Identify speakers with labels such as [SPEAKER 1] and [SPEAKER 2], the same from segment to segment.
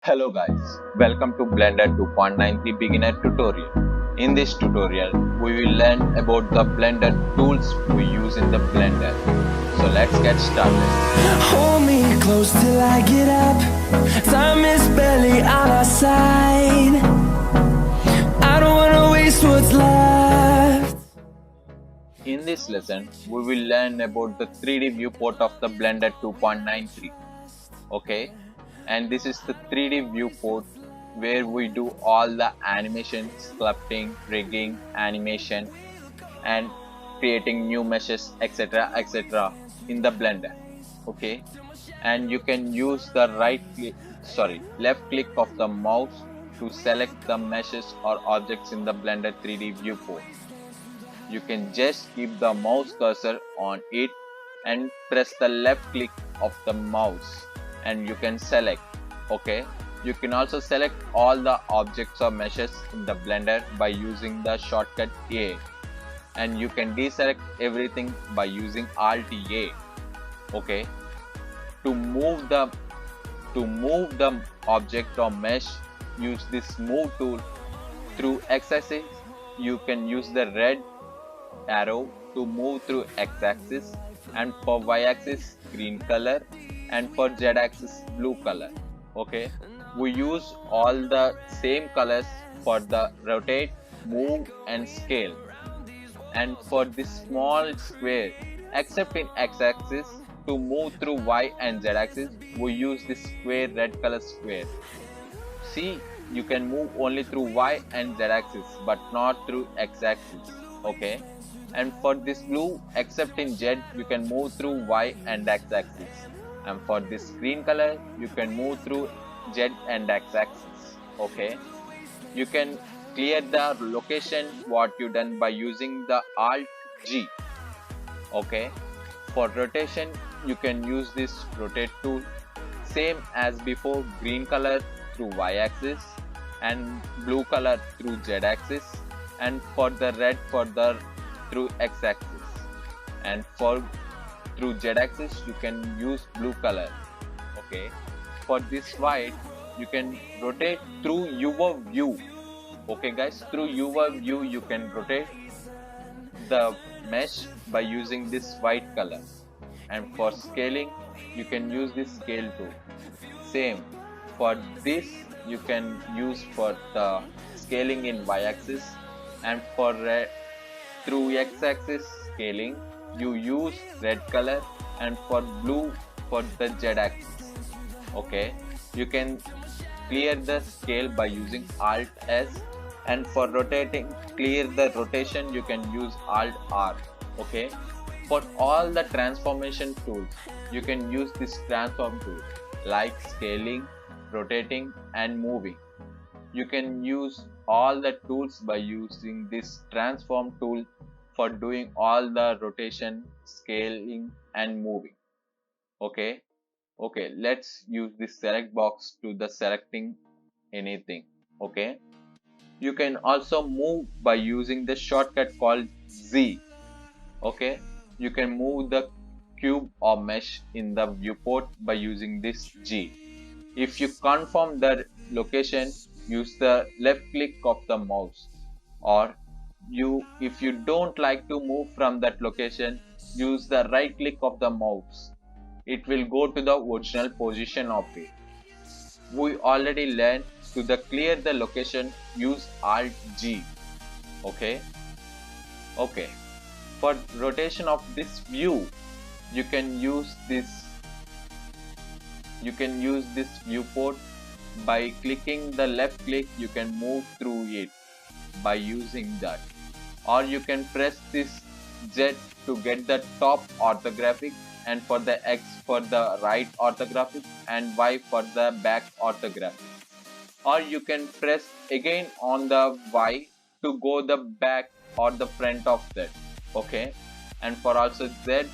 [SPEAKER 1] Hello guys, welcome to Blender 2.93 beginner tutorial. In this tutorial, we will learn about the Blender tools we use in the Blender. So let's get started.
[SPEAKER 2] Hold me close till I get up. Time is barely on our side. I don't wanna waste what's left.
[SPEAKER 1] In this lesson, we will learn about the 3D viewport of the Blender 2.93. Okay, and this is the 3D viewport where we do all the animation, sculpting, rigging, animation, and creating new meshes, etc in the Blender. Okay, and you can use the left click of the mouse to select the meshes or objects in the Blender 3D viewport. You can just keep the mouse cursor on it and press the left click of the mouse and you can select. Okay, you can also select all the objects or meshes in the Blender by using the shortcut A, and you can deselect everything by using Alt A. Okay, to move the object or mesh, use this move tool. Through x-axis, you can use the red arrow to move through x-axis, and for y-axis green color, and for z-axis blue color. Okay, we use all the same colors for the rotate, move and scale. And for this small square, except in x-axis, to move through y and z-axis, we use this square red color square. See, you can move only through y and z-axis but not through x-axis. Okay, and for this blue, except in z, you can move through y and x-axis, and for this green color, you can move through z and x-axis. Okay, you can clear the location what you done by using the Alt G. Okay, for rotation, you can use this rotate tool, same as before, green color through y-axis and blue color through z-axis, and for the red further through x-axis, and for through z-axis you can use blue color. Okay, for this white, you can rotate through your view. Okay guys, through your view you can rotate the mesh by using this white color, and for scaling you can use this scale tool. Same for this, you can use for the scaling in y-axis, and for through x-axis scaling you use red color, and for blue for the z-axis. Okay, you can clear the scale by using Alt S, and for rotating, clear the rotation, you can use Alt R. Okay, for all the transformation tools, you can use this transform tool like scaling, rotating and moving. You can use all the tools by using this transform tool for doing all the rotation, scaling and moving. Okay, let's use this select box to the selecting anything. Okay, you can also move by using the shortcut called Z. Okay, you can move the cube or mesh in the viewport by using this G. If you confirm the location, use the left click of the mouse, or if you don't like to move from that location, use the right click of the mouse. It will go to the original position of it. We already learned to clear the location, use Alt G. Okay, for rotation of this view, you can use this viewport by clicking the left click. You can move through it by using that, or you can press this Z to get the top orthographic, and for the X for the right orthographic, and Y for the back orthographic. Or you can press again on the Y to go the back or the front of that. Okay, and for also Z,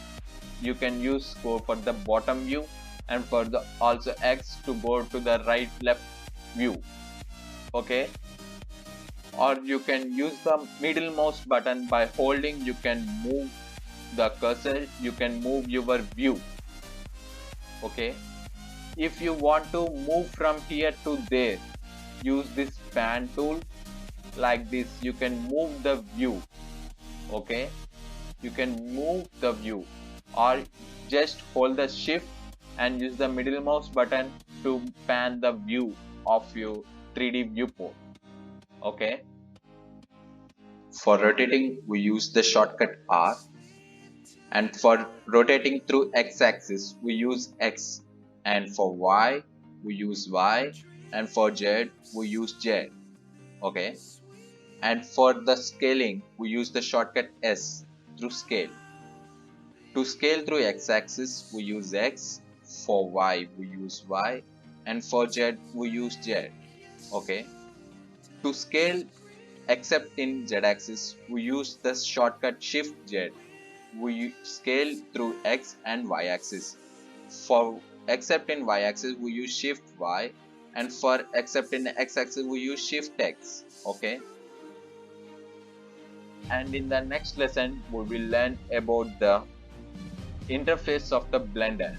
[SPEAKER 1] you can use go for the bottom view, and for the also X to go to the right left view. Okay, or you can use the middle mouse button. By holding, you can move the cursor, you can move your view. Okay, If you want to move from here to there, use this pan tool. Like this, you can move the view. Okay, you can move the view, or just hold the shift and use the middle mouse button to pan the view of your 3D viewport. Okay, for rotating we use the shortcut R, and for rotating through x-axis we use X, and for Y we use Y, and for Z we use Z. Okay, and for the scaling we use the shortcut S through scale. To scale through x-axis we use X, for Y we use Y, and for Z we use Z. Okay, to scale except in Z-axis we use the shortcut Shift Z. We scale through X and Y axis. For except in Y axis we use Shift Y, and for except in X axis we use Shift X. Okay, and in the next lesson we will learn about the interface of the Blender.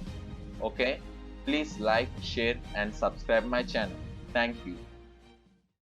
[SPEAKER 1] Okay, please like, share and subscribe my channel. Thank you.